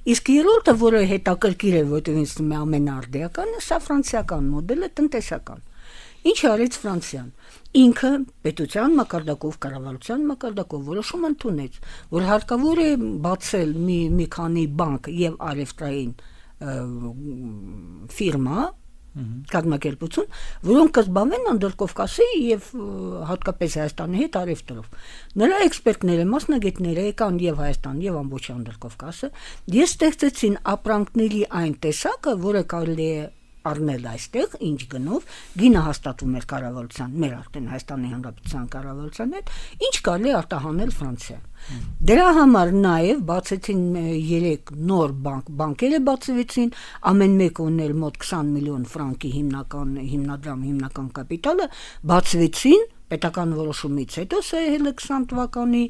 Իսկ երրորդը, որը հետաքրքիր է, որտեղ ինձ թվում է ամենաարդիականը, սա ֆրանսիական մոդելը տնտեսական։ Ինչ արեց Ֆրանսիան։ Ինքը պետության մակարդակով, կառավարության մակարդակով որոշում ընդունեց, որ հարկավոր է բացել մի քանի բանկ եւ արևտրային ֆիրմա, կազմակերպություն, որոնք կզբաղվեն Անդրկովկասի եւ հատկապես Հայաստանի հետ արևտրով։ Նրա էքսպերտները, մասնագետները եկան եւ Հայաստան եւ ամբողջ Անդրկովկասը, ես ստեղծեցին ապրանքների այն տեսակը, որը կարելի է առնել այստեղ, ինչ գնով, գինը հաստատվում էր կառավարության, մեր արդեն Հայաստանի Հանրապետության կառավարության հետ, ինչ կարելի է արտահանել Ֆրանսիա։ Դրա համար նաև բացեցին 3 նոր բանկերը բացվեցին, ամեն մեկը ուներ մոտ 20 միլիոն ֆրանկի հիմնական կապիտալը, բացվեցին պետական որոշումից հետո, սա եղել է 20 թվականի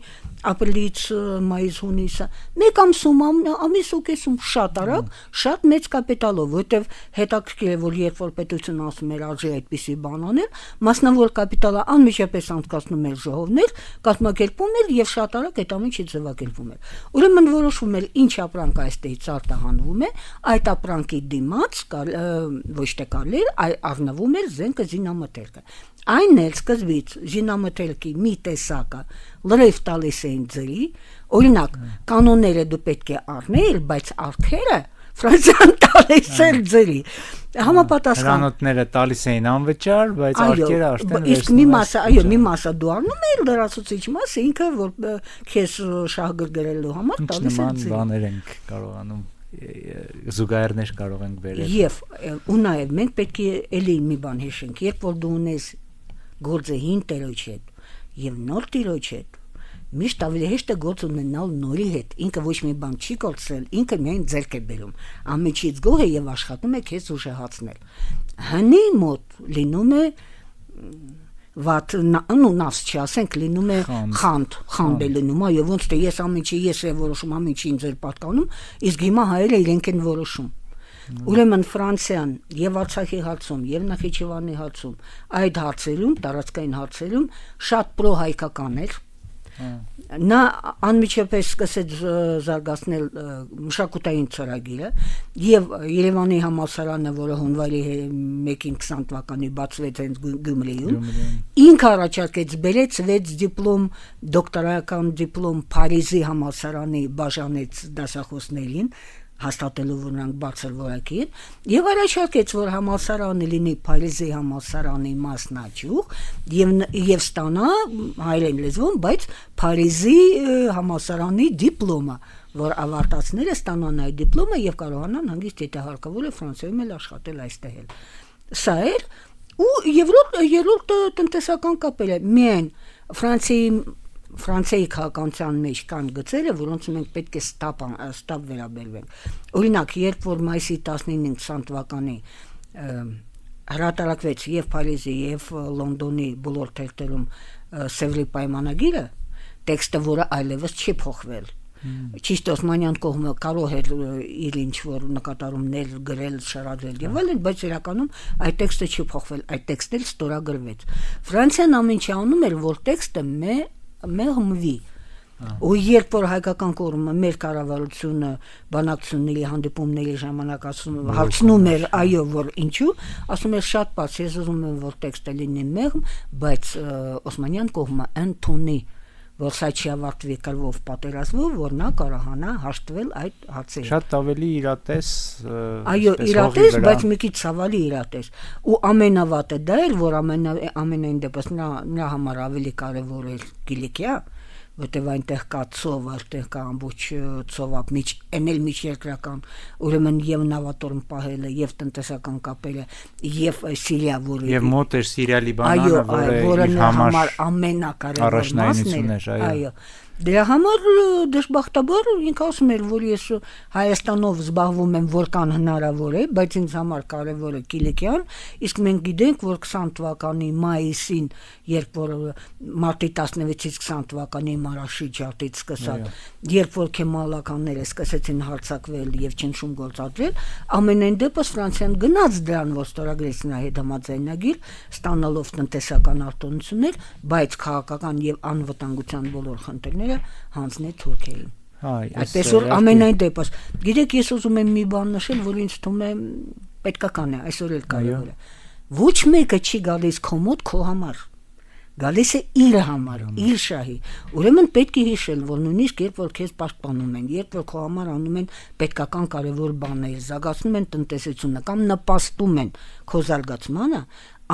ապրիլից մայիս հունիսը, մեկ ամսում ամիս ու կեսում շատ արագ, շատ մեծ կապիտալով, որտեվ հետաքրքիր է, որ երբ որ պետությունը ասում էր արժի այդպիսի բան անել, մասնավոր կապիտալը անմիջապես անցկացնում էր ժողովներ, կազմակերպում էր եւ շատ արագ այդ ամենը ձևակերպվում էր։ Ուրեմն որոշվում էր ինչ ապրանք այստեղից արտահանվում է, այդ ապրանքի դիմաց ոչ թե կարելի էր առնվում էր զենքը զինամթերքը։ Այն էլ սկզբից զինամթերքի մի տեսակը լրիվ տալիս էին ձրի, օրինակ կանոնները դու պետք է առնել, բայց արքերը Ֆրանսիան տալիս էր ձրի։ Համապատասխան հրանոթները տալիս էին անվճար, բայց արքերը արդեն իսկ մի մասը դու առնում ես, լրացուցիչ մասը ինքը որ քեզ շահգրգրելու համար տալիս էր ձրի։ Բաներ ենք կարողանում զուգահեռներ կարող ենք վերել։ Եվ ու նաև մենք պետք է էլի մի բան հիշենք, երբ որ դու ունես գործը հին տերոջ հետ եւ նոր տերոջ հետ, միշտ ավելի հեշտ է գործ ունենալ նորի հետ, ինքը ոչ մի բան չի կորցրել, ինքը միայն ձեռք է բերում, ամիջից գոհ է եւ աշխատում է քեզ ուժեղացնել։ Հնի մոտ լինում է վատ նավս չի ասենք, լինում է խանդ է լինում, այո, ոնց թե ես ամիջի ես է որոշում, ամիջի ինձ էր պատկանում, իսկ հիմա հայերը իրենք են որոշում։ Ուրեմն Ֆրանսիան եւ Արցախի հարցում եւ Նախիջևանի հարցում այդ հարցերում, տարածքային հարցերում շատ պրոհայկական էր։ Նա անմիջապես սկսեց զարգացնել մշակութային ծրագիրը եւ Երևանի համալսարանը, որը հունվարի 1-ին 20 թվականի բացվեց հենց Գյումրիում, ինքը առաջարկեց բերեց 6 դիպլոմ, դոկտորական դիպլոմ Փարիզի համալսարանի բաժանեց դասախոսներին, հաստատելով որ նրանք բարձր որակի են, եւ առաջարկեց, որ համալսարանը լինի Փարիզի համալսարանի մասնաճյուղ եւ ստանա հայերեն լեզվում, բայց Փարիզի համալսարանի դիպլոմը, որ ավարտածները ստանան այդ դիպլոմը եւ կարողանան հանգիստ եթե հարկավոր է Ֆրանսիայում էլ աշխատել այստեղ էլ։ Սա էր ու երրորդ տնտեսական կապերը միայն Ֆրանսիայի քաղաքականության մեջ կան գծերը, որոնց մենք պետք է ստապ վերաբերվենք։ Օրինակ, երբ որ մայիսի 19-ին 20 թվականի հրատարակվեց եւ Փարիզի եւ Լոնդոնի բոլոր թերթերում Սևրի պայմանագիրը, տեքստը, որը այլևս չի փոխվել։ Ճիշտ Օսմանյան կողմը կարող էր իր ինչ-որ նկատառումներ գրել, շարադրել եւ այլն, բայց իրականում այդ տեքստը չի փոխվել, այդ տեքստը ստորագրվեց։ Ֆրանսիան ամեն ինչ անում էր, որ տեքստը մեղմվի։ Ու երբ որ հայկական կողմը մեր կառավարությունը բանակցությունների հանդիպումների ժամանակ հարցնում էր, այո, որ ինչու, ասում էր շատ բաց, ես ուզում եմ որ տեքստը լինի մեղմ, բայց Օսմանյան կողմը ընդունի, որ սա չի ավարտվի կրվով պատերազմով, որ նա կարողանա հաշտվել այդ հարցերով։ Շատ ավելի իրատես, այո, իրատես, բայց մի քիչ ցավալի իրատես։ Ու ամենավատը դա էր, որ ամենայն դեպս նրա համար ավելի կարևոր էր Կիլիկիա, որտեղ այնտեղ կա ծով, այնտեղ կա ամբողջ ծովափ, էնել միջերկրական, ուրեմն եւ նավատորմ պահելը, եւ տնտեսական կապերը, եւ Սիրիա, որը եւ մոտ էր Սիրիա-Լիբանանը, որը իր համար ամենակարևոր մասն էր, այո։ Դրա համար դժբախտաբար ինքը ասում էր, որ ես Հայաստանով զբաղվում եմ որքան հնարավոր է, բայց ինձ համար կարևոր է Կիլիկիան, իսկ մենք գիտենք, որ 20 թվականի մայիսին, երբ որ մարտի 16-ից 20 թվականի մարաշիջատից սկսած, երբ որ քեմալականները սկսեցին հարձակվել եւ ճնշում գործադրել, ամենայն դեպս Ֆրանսիան գնաց դրան, որ ստորագրեց նրա հետ համաձայնագիր, ստանալով տնտեսական արտոնություններ, բայց քաղաքական եւ անվտանգության բոլոր խնդիրները հանձնեց թուրքերին։ Այդպես որ ամենայն դեպս, գիտեք, ես ուզում եմ մի բան նշել, որ ինձ թվում է պետքական է, այսօր էլ կարևոր է։ Ոչ մեկը չի գալիս քո մոտ քո համար։ Գալիս է իր համար, իր շահի։ Ուրեմն պետք է հիշել, որ նույնիսկ երբ որ քեզ պաշտպանում են, երբ որ քո համար անում են պետքական կարևոր բաներ, զարգացնում են տնտեսությունը կամ նպաստում են քո զարգացմանը,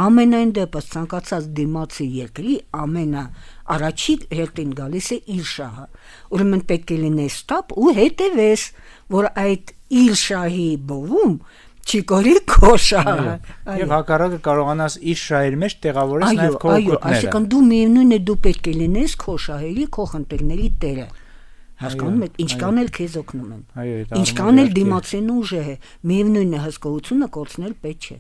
ամենայն դեպս ցանկացած դիմացի երկրի ամենաառաջի հերթին գալիս է իր շահը։ Ուրեմն պետք է լինես ստապ ու հետևես, որ այդ իր շահի բովում չի կորի քո շահը։ Եվ հակառակը կարողանաս իր շահերի մեջ տեղավորես նաև քո օգուտները։ Այսինքն դու միևնույն է, դու պետք է լինես քո շահերի, քո խնդիրների տերը։ Հասկանում եք, ինչքան էլ քեզ օգնում են։ Ինչքան էլ դիմացին ուժեղ է, միևնույն է հսկողությունը կորցնել պետք չէ։